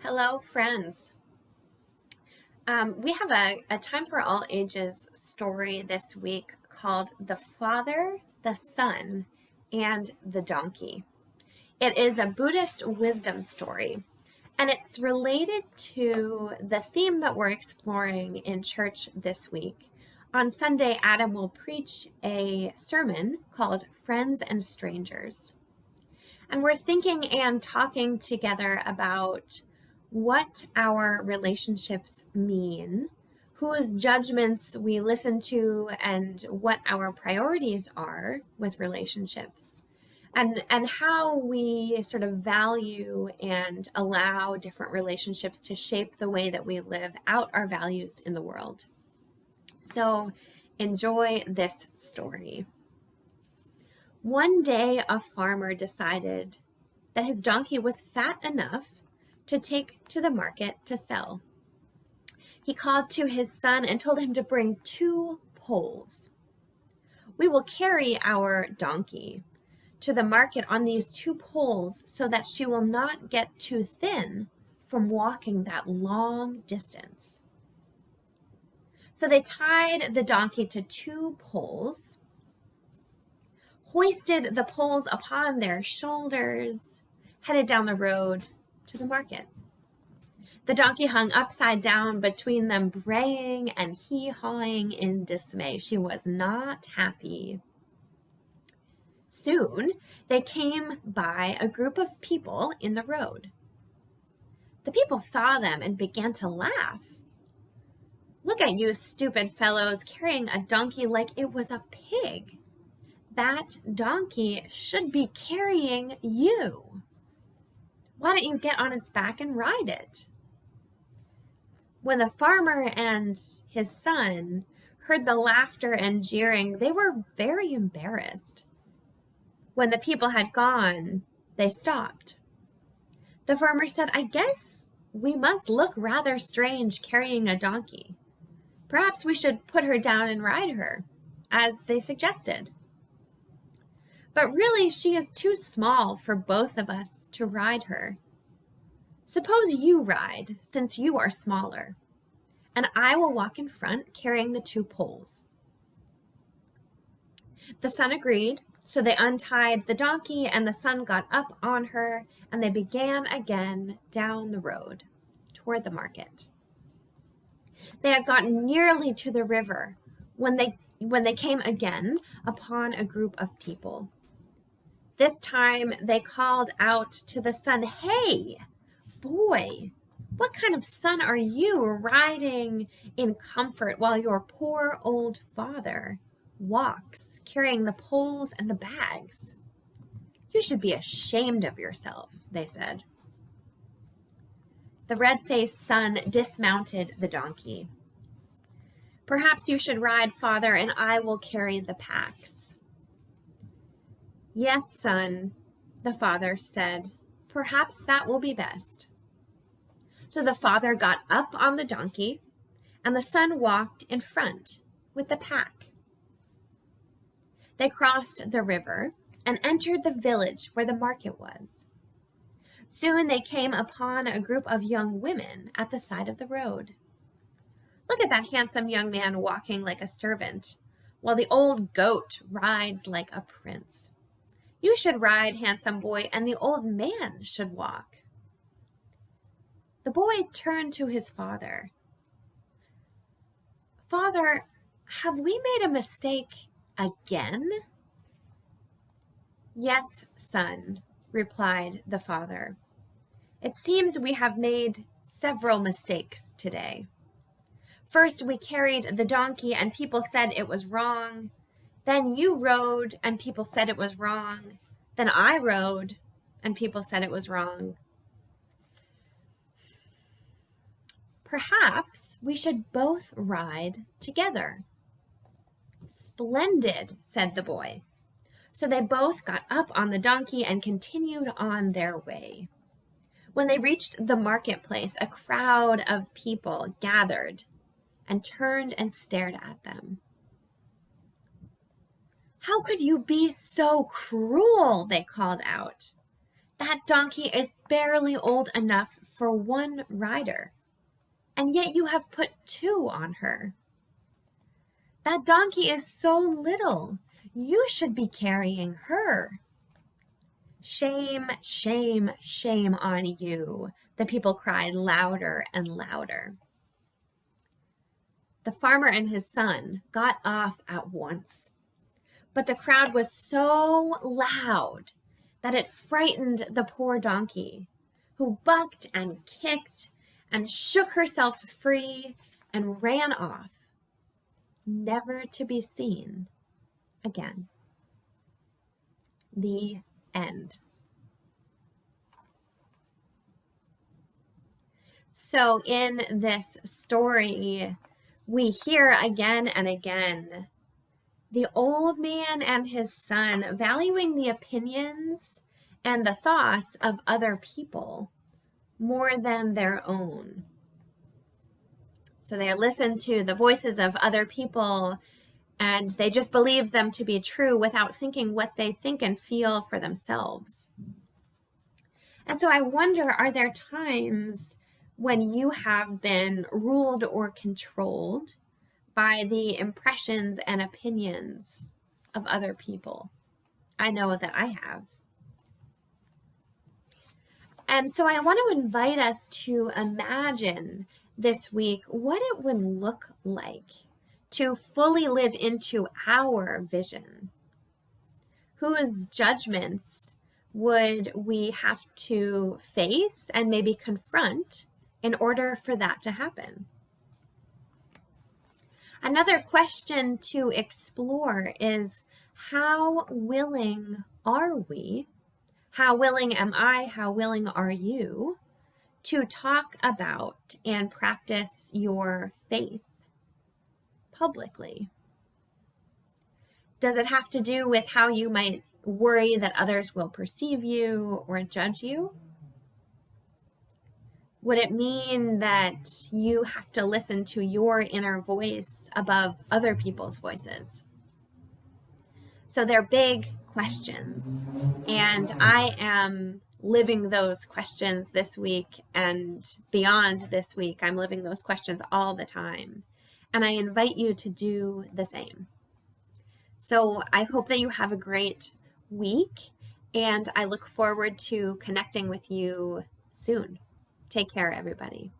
Hello, friends. We have a Time for All Ages story this week called The Father, the Son, and the Donkey. It is a Buddhist wisdom story, and it's related to the theme that we're exploring in church this week. On Sunday, Adam will preach a sermon called Friends and Strangers. And we're thinking and talking together about what our relationships mean, whose judgments we listen to, and what our priorities are with relationships, and how we sort of value and allow different relationships to shape the way that we live out our values in the world. So enjoy this story. One day, a farmer decided that his donkey was fat enough to take to the market to sell. He called to his son and told him to bring 2 poles. "We will carry our donkey to the market on these 2 poles so that she will not get too thin from walking that long distance." So they tied the donkey to 2 poles, hoisted the poles upon their shoulders, headed down the road to the market. The donkey hung upside down between them, braying and hee-hawing in dismay. She was not happy. Soon, they came by a group of people in the road. The people saw them and began to laugh. "Look at you stupid fellows carrying a donkey like it was a pig. That donkey should be carrying you. Why don't you get on its back and ride it?" When the farmer and his son heard the laughter and jeering, they were very embarrassed. When the people had gone, they stopped. The farmer said, "I guess we must look rather strange carrying a donkey. Perhaps we should put her down and ride her, as they suggested. But really, she is too small for both of us to ride her. Suppose you ride, since you are smaller, and I will walk in front carrying the 2 poles." The son agreed, so they untied the donkey and the son got up on her, and they began again down the road toward the market. They had gotten nearly to the river when they came again upon a group of people. This time they called out to the son, "Hey, boy, what kind of son are you riding in comfort while your poor old father walks carrying the poles and the bags? You should be ashamed of yourself," they said. The red-faced son dismounted the donkey. "Perhaps you should ride, father, and I will carry the packs." "Yes, son," the father said, "perhaps that will be best." So the father got up on the donkey, and the son walked in front with the pack. They crossed the river and entered the village where the market was. Soon they came upon a group of young women at the side of the road. "Look at that handsome young man walking like a servant, while the old goat rides like a prince. You should ride, handsome boy, and the old man should walk." The boy turned to his father. "Father, have we made a mistake again?" "Yes, son," replied the father. "It seems we have made several mistakes today. First, we carried the donkey and people said it was wrong. Then you rode and people said it was wrong. Then I rode and people said it was wrong. Perhaps we should both ride together." "Splendid," said the boy. So they both got up on the donkey and continued on their way. When they reached the marketplace, a crowd of people gathered and turned and stared at them. "How could you be so cruel?" they called out. That donkey is barely old enough for one rider, and yet you have put two on her. That donkey is so little. You should be carrying her. Shame, shame, shame on you, the people cried louder and louder. The farmer and his son got off at once, but the crowd was so loud that it frightened the poor donkey, who bucked and kicked and shook herself free and ran off, never to be seen again. The end. So in this story, we hear again and again the old man and his son valuing the opinions and the thoughts of other people more than their own. So they listen to the voices of other people and they just believe them to be true without thinking what they think and feel for themselves. And so I wonder, are there times when you have been ruled or controlled by the impressions and opinions of other people? I know that I have. And so I want to invite us to imagine this week what it would look like to fully live into our vision. Whose judgments would we have to face and maybe confront in order for that to happen? Another question to explore is, how willing are we? How willing am I? How willing are you to talk about and practice your faith publicly? Does it have to do with how you might worry that others will perceive you or judge you? Would it mean that you have to listen to your inner voice above other people's voices? So they're big questions, and I am living those questions this week and beyond this week. I'm living those questions all the time, and I invite you to do the same. So I hope that you have a great week, and I look forward to connecting with you soon. Take care, everybody.